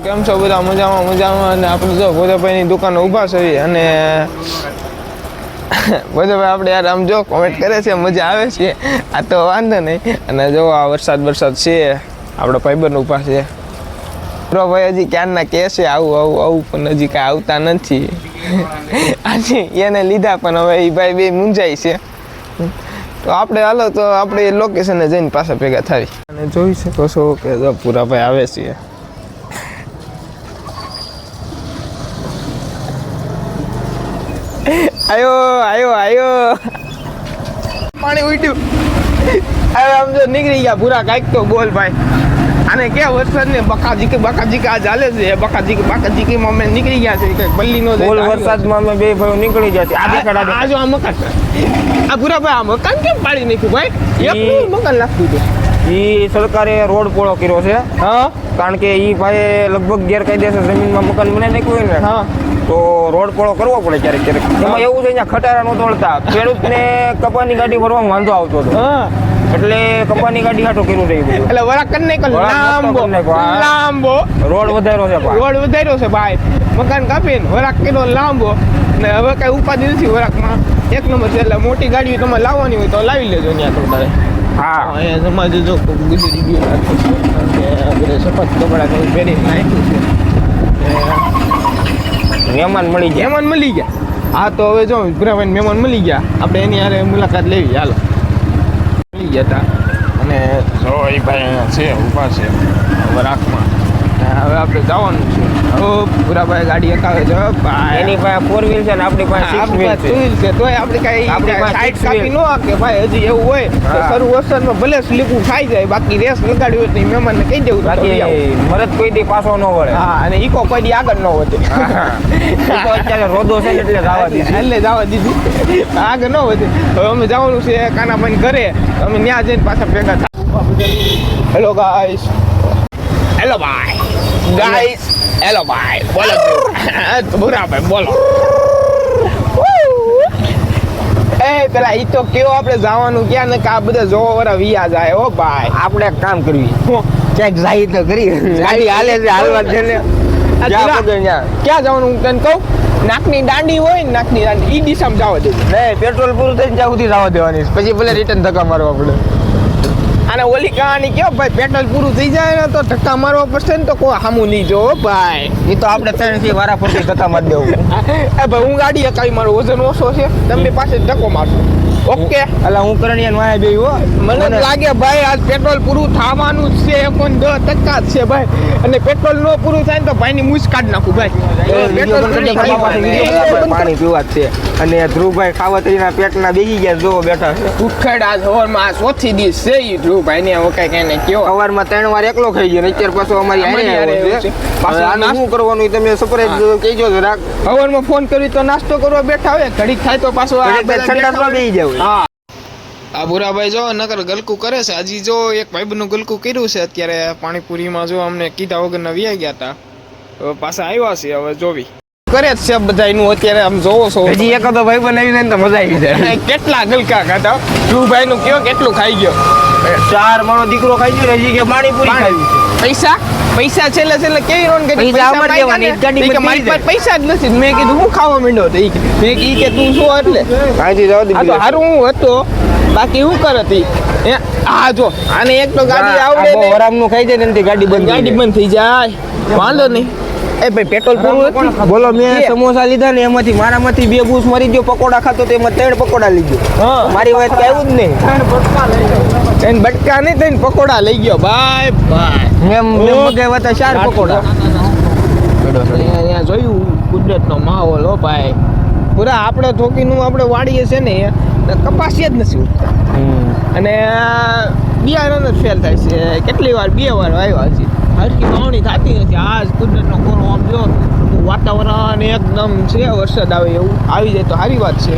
કેમ છો બધા? મજામાં અને આપણે જો ભોજાભાઈની દુકાને ઊભા છીએ અને ભોજાભાઈ આપણે યાર આમ જો કોમેન્ટ કરે છે, મજા આવે છે. આ તો વાંધો નહીં. અને જો આ વરસાદ છે, આપણા ભાઈબંધ ઊભા છે. ભાઈ હજી ક્યારના કહે છે આવું પણ હજી કાંઈ આવતા નથી. આજે એને લીધા પણ હવે એ ભાઈ બે મૂંઝાય છે. તો આપણે હાલો તો આપણે લોકેશને જઈને પાછા ભેગા થાય અને જોઈ શકો છો કે જો પૂરાભાઈ આવે છે. આયો પાણી ઉડ્યું. હવે આમ જો નીકળી ગયા પૂરા. કાંઈક તો બોલ ભાઈ. આને કે વરસાદ ને બકાજી આ ચાલે છે. બકાજી માં અમે નીકળી ગયા છે. કઈ બલ્લી નો બોલ વરસાદમાં અમે બે ભાઈઓ નીકળી ગયા છે. આ જો આ મકાન, આ પૂરા ભાઈ આ મકાન કેમ પાડી નાખ્યું ભાઈ? એકલું મકાન લાગતું હતું. ઈ સરકારે રોડ પોળો કર્યો છે. હા, કારણ કે ઈ ભાઈ લગભગ ગેરકાયદેસર જમીનમાં મકાન બનાવી નાખ્યું હોય ને. હા, તો રોડ પોળો કરવો પડે ક્યારેક. એમાં એવું છે અહીંયા ખટારા નો તોડતા ખેડૂતને કપાની ગાડી ભરવામાં વાંધો આવતો હતો. હા, એટલે કપાની ગાડી હાટો કર્યું રહ્યું. એટલે વરાક કરી નાખ્યો લાંબો રોડ વધાર્યો છે ભાઈ. મકાન કાપીને વરાક કર્યો લાંબો. ને હવે કઈ ઉપાધિ નથી વરાકમાં. એક નંબર છે. એટલે મોટી ગાડી તમારે લાવવાની હોય તો લાવી લેજો ત્યાં તમારે. હા, અહીંયા સમાજ જો ગુજરી ગયું રાખે છે. બધા સફાત કપડા કઈ પહેરી નાખ્યું છે. મહેમાન મળી ગયા. હા, તો હવે જો ભૂરાભાઈ મહેમાન મળી ગયા. આપણે એની હારે મુલાકાત લેવી. હાલો, મળી ગયા હતા અને જો એ ભાઈ છે ઊભા છે વરાકમાં. હવે આપણે જવાનું છે. ભૂરાભાઈ ગાડી અકાવે છે ભાઈ. એની પાસે 4 વ્હીલ છે ને આપણી પાસે 6 વ્હીલ છે. તોય આપણે કઈ સાઈડ કાપી ન કે ભાઈ. હજી એવું હોય તો શરૂ વરસાદમાં ભલે સ્લીપું ખાઈ જાય, બાકી રેસ લગાડ્યું હોય તો મહેમાનને કહી દેવું. બાકી મરદ કોઈ દી પાછો ન વળે. હા, અને ઈકો કોઈ દી આગળ ન વધે. અત્યારે રોદો છે એટલે જવા દીધી આગળ ન વધે. હવે અમે જવાનું છે કાનાભાઈ ઘરે. અમે ત્યાં જઈને પાછા ભેગા થાય. Hello guys. હેલો ભાઈ. બોલો ભૂરાભાઈ બોલો. પેલા ઈ તો કેવો આપણે જવાનું ક્યાં ને આ બધા જોવા વાળા વિયા જાય. હો ભાઈ, આપણે એક કામ કરવી, ક્યાંક જાય તો કરી. ગાડી હાલે છે, હાલવા છે ને. ક્યાં જવાનું હું તને કહું? નાકની દાંડી હોય ને, નાકની દાંડી ઈ દિશામાં જવા દે. નહીં, પેટ્રોલ પૂરું થઈને જ્યાં સુધી જવા દેવાની. પછી ભલે રિટર્ન ધક્કા મારવા પડે. અને ઓલી કહાની કેવો ભાઈ, પેટ્રોલ પૂરું થઈ જાય ને તો ધક્કા મારવા પડશે ને તો કોઈ સામું નહીં જો ભાઈ. એ તો આપણે 3 થી વારા ફરતી ધક્કા મારી દેવું. ભાઈ હું ગાડી અકાવી, મારો વજન ઓછો છે, તમે પાસે ધક્કો મારશો. ઓકે, એટલે હું કરણીયા વાયા બે હો. મને લાગે ભાઈ આજ પેટ્રોલ પૂરું થવાનું જ છે. 10% જ છે ભાઈ. અને પેટ્રોલ નો પૂરું થાય ને તો ભાઈની મૂછ કાઢી નાખું ભાઈ. પાણી પીવા જ છે. અને ધ્રુવભાઈ ખાવા તરીના પેટના બેસી ગયા જો બેઠા છે. ઉખેડ આ સવારમાં ચોથી દિવસ છે ઈ ધ્રુવભાઈ ને. હવે કઈ કઈ કયો સવારમાં 3 વાર એકલો ખાઈ ગયો. અત્યારે પાછો અમારી હારે છે. પાછું શું કરવાનું તમે સરપ્રાઈઝ કહેજો જરાક. સવારમાં ફોન કરી તો નાસ્તો કરવા બેઠા હોય, ઘડીક થાય તો પાછો ઠંડા બેસી જાવ. હા, આ ભૂરાભાઈ જો નકર ગલકું કરે છે. હજી જો એક ભાઈબંધનું ગલકું કર્યું છે. અત્યારે પાણીપુરીમાં જો અમને કીધા વગરના વ્યાઈ ગયા હતા. પાછા આવ્યા છે. હવે જોવી કરે જ છે બધા એનું. અત્યારે આમ જોવો છો, હજી એકાદો ભાઈ બનાવી ને તો મજા આવી જાય. કેટલા ગલકા ખાતા ધ્રુવભાઈ નું કયો કેટલું ખાઈ ગયો. 4 મારો દીકરો ખાઈ ગયો. હજી કે પાણીપુરી ખાવી છે. પૈસા છેલ્લે કેવી રોન કરી પૈસા જ નથી. મેં કીધું હું ખાવા માંડ્યો હતો. મેં કી કે તું શું એટલે હારું હું હતો, બાકી હું કરતી. હા જો આને એક તો ગાડી આવડે આરામ નું ખાઈ જાય ને ગાડી બંધ થઈ જાય. વાંધો નહીં. એ ભાઈ પેટ્રોલ પૂરું નથી. બોલો, મેં સમોસા લીધા ને એમાંથી મારામાંથી 2 બૂસ મારી ગયો. પકોડા ખાતો તો એમાં 3 પકોડા લઈ ગયો. મારી વાત તો આવ્યું જ નહીં. 3 બટકા નહીં, 3 પકોડા લઈ ગયો ભાઈ. મેં મગાવ્યા હતા 4 પકોડા. અહીંયા જોયું કુદરતનો માહોલ. હો ભાઈ, પૂરા આપણે થોકીનું આપણે વાડીએ છે ને કપાસી જ નથી ઉગતા. અને બિયારણ જ ફેલ થાય છે. કેટલી વાર 2 વાર આવ્યા હજી હરકી વાવણી થતી નથી. આજ કુદરતનો કોરો આમ જો વાતાવરણ એકદમ છે. વરસાદ આવે એવું આવી જાય તો સારી વાત છે.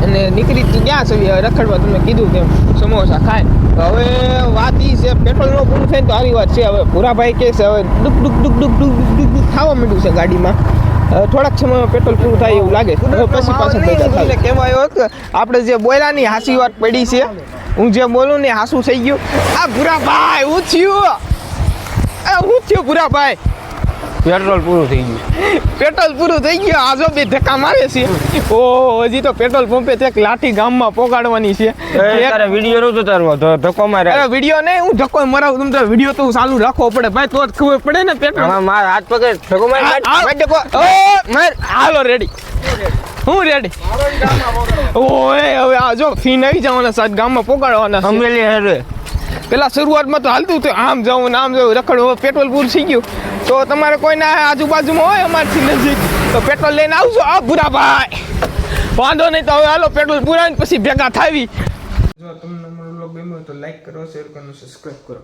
અને નીકળી તો ક્યાં છે રખડવા. તમે કીધું તેમ સમોસા ખાય તો હવે વાત એ છે પેટ્રોલ નો પૂરું થાય તો સારી વાત છે. હવે ભૂરાભાઈ કે છે હવે ડુક ખાવા માંડ્યું છે ગાડીમાં. થોડાક સમયમાં પેટ્રોલ પૂરું થાય એવું લાગે. પછી પાછું ભેગા થાય. કહેવાય કે આપણે જે બોલ્યાની હાસી વાત પડી છે. હું જે બોલું ને હાસું થઈ ગયું. આ ભૂરાભાઈ હું થયું ભૂરાભાઈ પેટ્રોલ પૂરું થઈ ગયું. પેટ્રોલ પૂરું થઈ ગયું. આ જો બે ધક્કા મારે છે. ઓ હજી તો પેટ્રોલ પંપે એક લાઠી ગામમાં પોગાડવાની છે. તારે વિડીયો નહોતો તારવો તો ધક્કો મારે. અરે વિડીયો નહીં, હું ધક્કો મરાવું. તમે તો વિડીયો તો ચાલુ રાખવો પડે ભાઈ, તો જ ખબર પડે ને પેટ્રોલ. આમાં માર હાથ પકડ ધક્કો માર માર ધક્કો. માર હાલો રેડી. હું રેડી. ઓય હવે આ જો ફીન આવી જવાના સાત ગામમાં પોગાડવાના છે. અમેલી હેરે પેલા શરૂઆતમાં તો હાલતું હતું આમ જાઉં ને આમ જાઉં રખડવું. પેટ્રોલ પૂરું થઈ ગયું તો તમારે કોઈના આજુબાજુમાં હોય અમારથી નજીક તો પેટ્રોલ લઈને આવજો. આ ભૂરા ભાઈ વાંધો નહીં. તો હવે હાલો પેટ્રોલ પુરાવીને પછી ભેગા થાવી. જો તમને અમારો વ્લોગ ગમ્યો તો લાઈક કરો, શેર કરો, સબસ્ક્રાઇબ કરો.